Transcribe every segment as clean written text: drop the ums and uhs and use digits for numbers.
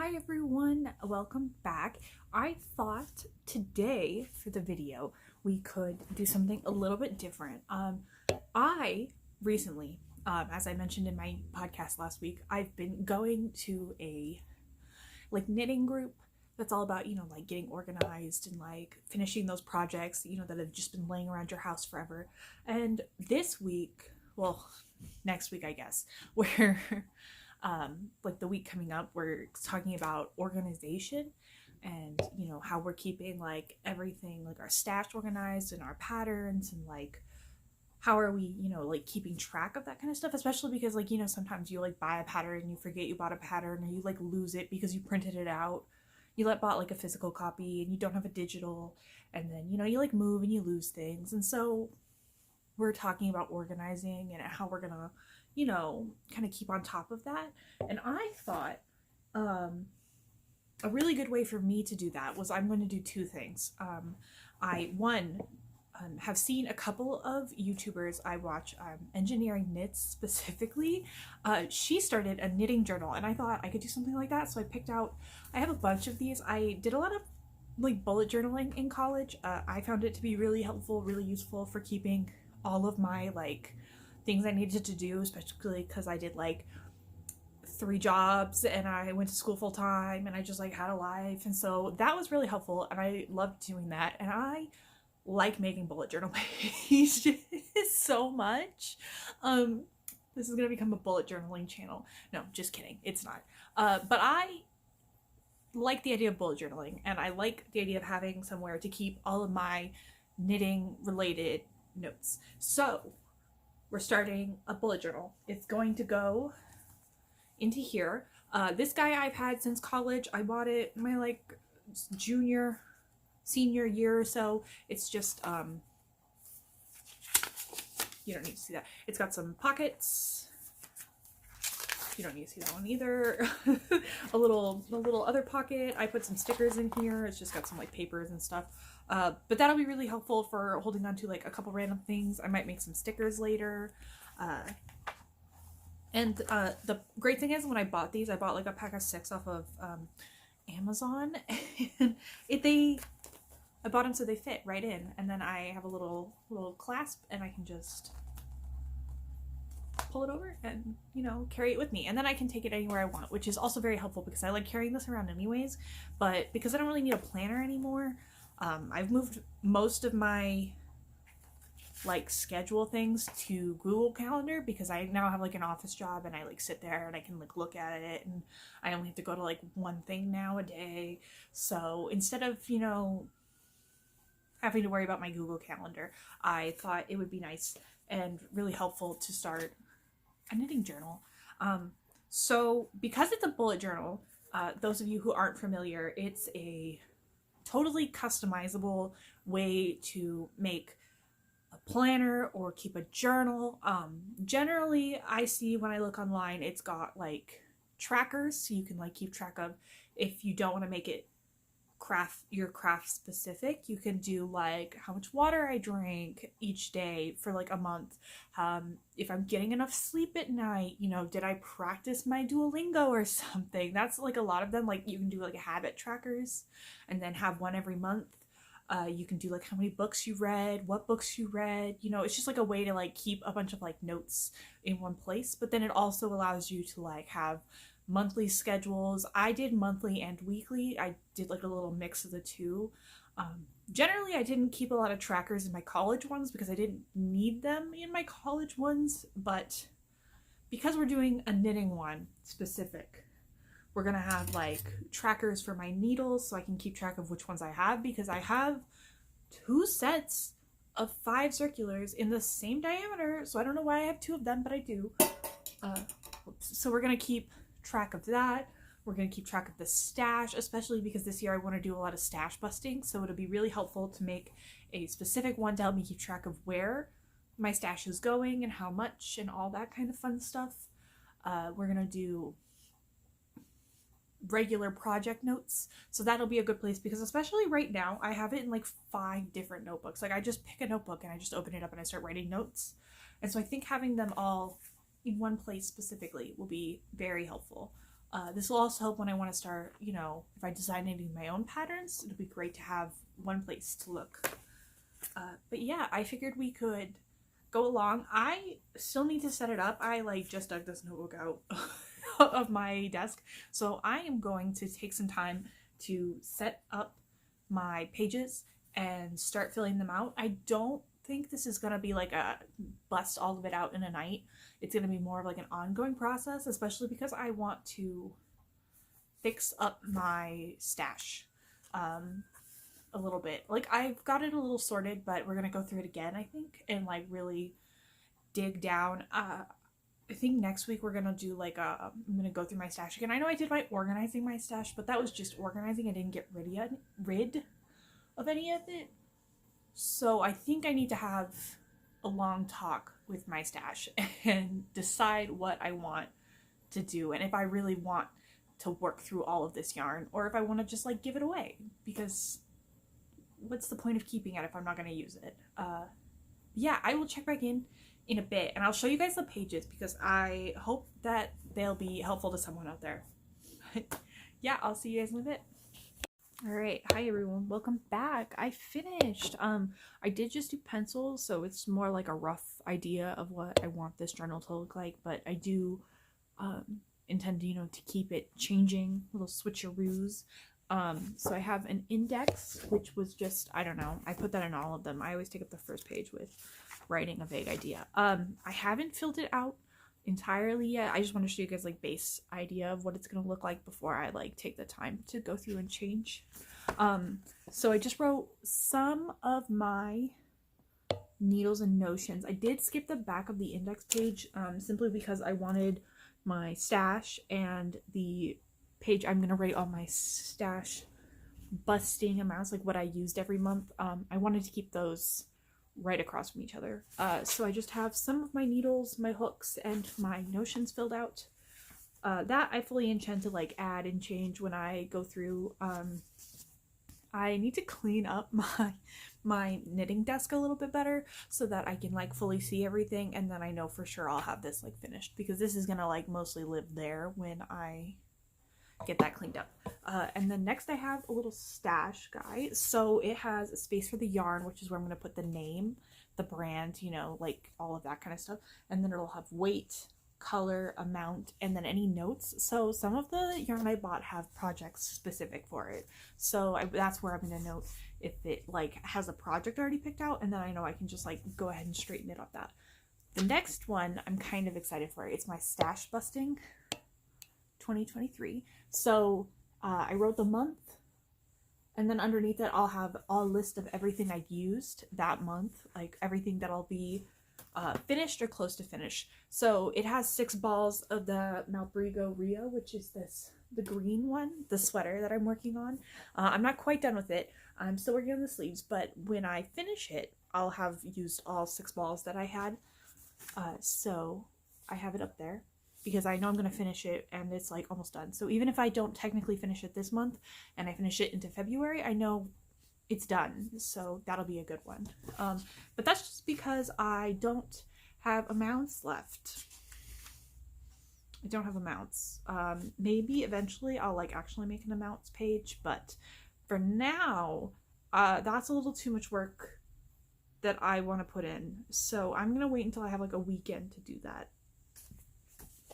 Hi everyone, welcome back. I thought today for the video we could do something a little bit different. I recently, as I mentioned in my podcast last week, I've been going to a knitting group that's all about, like getting organized and like finishing those projects, that have just been laying around your house forever. And this week, well, next week I guess, we're the week coming up, we're talking about organization and how we're keeping like everything, like our stash organized and our patterns, and like how are we like keeping track of that kind of stuff, especially because like sometimes you like buy a pattern and you forget you bought a pattern, or you like lose it because you printed it out. You bought like a physical copy and you don't have a digital, and then you like move and you lose things. And so we're talking about organizing and how we're gonna kind of keep on top of that. And I thought a really good way for me to do that was I'm going to do two things. I have seen a couple of YouTubers I watch, Engineering Knits specifically. She started a knitting journal, and I thought I could do something like that. So I have a bunch of these. I did a lot of like bullet journaling in college. I found it to be really helpful, really useful for keeping all of my like things I needed to do, especially because I did like 3 jobs and I went to school full time and I just like had a life. And so that was really helpful and I loved doing that. And I like making bullet journal pages so much. This is gonna become a bullet journaling channel. No, just kidding. It's not. But I like the idea of bullet journaling, and I like the idea of having somewhere to keep all of my knitting related notes. So we're starting a bullet journal. It's going to go into here. This guy I've had since college. I bought it my like senior year or so. It's just you don't need to see that. It's got some pockets. You don't need to see that one either. a little other pocket. I put some stickers in here. It's just got some like papers and stuff. But that'll be really helpful for holding on to like a couple random things. I might make some stickers later. And the great thing is when I bought these, I bought like a pack of 6 off of Amazon. And I bought them so they fit right in. And then I have a little clasp, and I can just pull it over and carry it with me, and then I can take it anywhere I want, which is also very helpful because I like carrying this around anyways. But because I don't really need a planner anymore, I've moved most of my like schedule things to Google Calendar, because I now have like an office job and I like sit there and I can like look at it, and I only have to go to like one thing now a day. So instead of having to worry about my Google Calendar, I thought it would be nice and really helpful to start a knitting journal. So because it's a bullet journal, those of you who aren't familiar, it's a totally customizable way to make a planner or keep a journal. Generally, I see when I look online, it's got like trackers, so you can like keep track of, if you don't want to make it craft specific, you can do like how much water I drink each day for like a month, if I'm getting enough sleep at night, did I practice my Duolingo or something. That's like a lot of them. Like you can do like habit trackers and then have one every month. You can do like how many books you read, what books you read. It's just like a way to like keep a bunch of like notes in one place. But then it also allows you to like have monthly schedules. I did monthly and weekly. I did like a little mix of the two. Generally, I didn't keep a lot of trackers in my college ones because I didn't need them in my college ones. But because we're doing a knitting one specific, we're gonna have like trackers for my needles so I can keep track of which ones I have, because I have 2 sets of 5 circulars in the same diameter. So I don't know why I have 2 of them, but I do. So we're gonna keep track of that. We're going to keep track of the stash, especially because this year I want to do a lot of stash busting, so it'll be really helpful to make a specific one to help me keep track of where my stash is going and how much and all that kind of fun stuff. We're going to do regular project notes, so that'll be a good place, because especially right now I have it in like 5 different notebooks. Like I just pick a notebook and I just open it up and I start writing notes, and so I think having them all in one place specifically will be very helpful. This will also help when I want to start, you know, if I design any of my own patterns, it'll be great to have one place to look. But yeah, I figured we could go along. I still need to set it up. I like just dug this notebook out of my desk. So I am going to take some time to set up my pages and start filling them out. I don't think this is going to be like a bust all of it out in a night. It's going to be more of like an ongoing process, especially because I want to fix up my stash a little bit. Like, I've got it a little sorted, but we're going to go through it again, I think, and like really dig down. I think next week we're going to do like I'm going to go through my stash again. I know I did my organizing my stash, but that was just organizing. I didn't get rid of any of it. So I think I need to have a long talk with my stash and decide what I want to do, and if I really want to work through all of this yarn, or if I want to just like give it away, because what's the point of keeping it if I'm not going to use it? Yeah, I will check back in a bit, and I'll show you guys the pages because I hope that they'll be helpful to someone out there. Yeah, I'll see you guys in a bit. All right, hi everyone, welcome back. I finished. I did just do pencils, so it's more like a rough idea of what I want this journal to look like, but I do intend, you know, to keep it changing, little switcheroos. So I have an index, which was just, I don't know, I put that in all of them. I always take up the first page with writing a vague idea. I haven't filled it out entirely yet. I just want to show you guys like base idea of what it's going to look like before I like take the time to go through and change. So I just wrote some of my needles and notions. I did skip the back of the index page simply because I wanted my stash and the page I'm going to write all my stash busting amounts, like what I used every month. I wanted to keep those right across from each other. So I just have some of my needles, my hooks, and my notions filled out. That I fully intend to like add and change when I go through. I need to clean up my knitting desk a little bit better so that I can like fully see everything, and then I know for sure I'll have this like finished, because this is gonna like mostly live there when I get that cleaned up. And then next I have a little stash guide. So it has a space for the yarn, which is where I'm going to put the name, the brand, you know, like all of that kind of stuff. And then it'll have weight, color, amount, and then any notes. So some of the yarn I bought have projects specific for it. So that's where I'm going to note if it like has a project already picked out, and then I know I can just like go ahead and straighten it up that. The next one I'm kind of excited for. It's my stash busting 2023. So I wrote the month, and then underneath it I'll have a list of everything I used that month, like everything that'll be finished or close to finish. So it has 6 balls of the Malbrigo Rio, which is the green one, the sweater that I'm working on. I'm not quite done with it. I'm still working on the sleeves, but when I finish it, I'll have used all 6 balls that I had. So I have it up there, because I know I'm going to finish it and it's like almost done. So even if I don't technically finish it this month and I finish it into February, I know it's done. So that'll be a good one. But that's just because I don't have amounts left. I don't have amounts. Maybe eventually I'll like actually make an amounts page, but for now, that's a little too much work that I want to put in. So I'm going to wait until I have like a weekend to do that.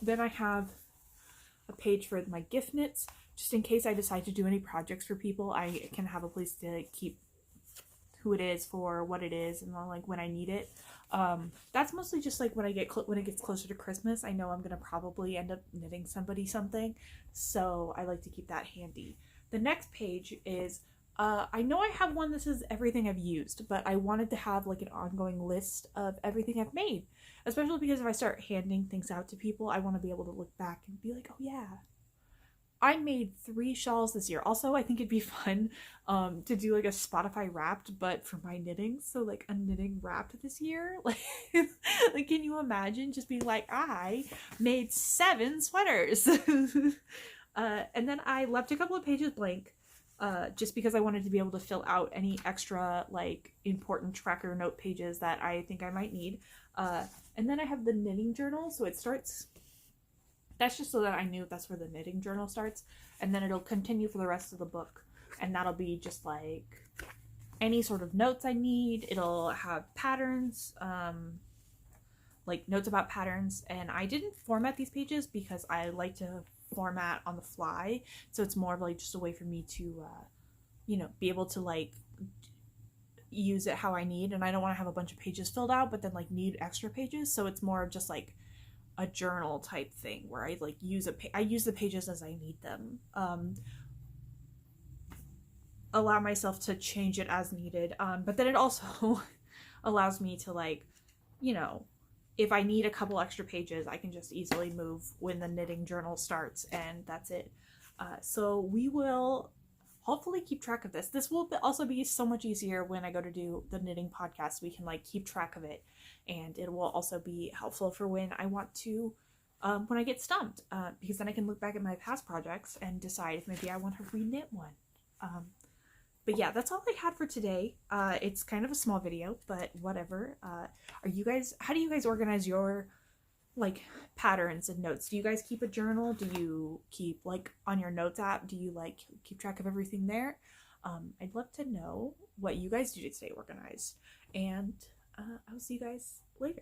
Then I have a page for my gift knits, just in case I decide to do any projects for people. I can have a place to keep who it is for, what it is, and then like when I need it. That's mostly just like when it gets closer to Christmas. I know I'm gonna probably end up knitting somebody something, so I like to keep that handy. The next page is I know I have one that says everything I've used, but I wanted to have like an ongoing list of everything I've made, especially because if I start handing things out to people, I want to be able to look back and be like, oh yeah, I made 3 shawls this year. Also, I think it'd be fun to do like a Spotify Wrapped, but for my knitting. So like a knitting wrapped this year. Like, like can you imagine just being like, I made 7 sweaters. And then I left a couple of pages blank. Just because I wanted to be able to fill out any extra like important tracker note pages that I think I might need. And then I have the knitting journal. So it starts That's just so that I knew that's where the knitting journal starts, and then it'll continue for the rest of the book, and that'll be just like any sort of notes I need. It'll have patterns, like notes about patterns, and I didn't format these pages because I like to format on the fly, so it's more of like just a way for me to be able to like use it how I need, and I don't want to have a bunch of pages filled out but then like need extra pages, so it's more of just like a journal type thing where I like use the pages as I need them, allow myself to change it as needed, but then it also allows me to like, if I need a couple extra pages, I can just easily move when the knitting journal starts, and that's it. So we will hopefully keep track of this. This will also be so much easier when I go to do the knitting podcast. We can like keep track of it, and it will also be helpful for when I want to, when I get stumped, because then I can look back at my past projects and decide if maybe I want to reknit one. But yeah, that's all I had for today. It's kind of a small video, but whatever. How do you guys organize your like patterns and notes? Do you guys keep a journal? Do you keep like on your notes app? Do you like keep track of everything there? I'd love to know what you guys do to stay organized, and I will see you guys later.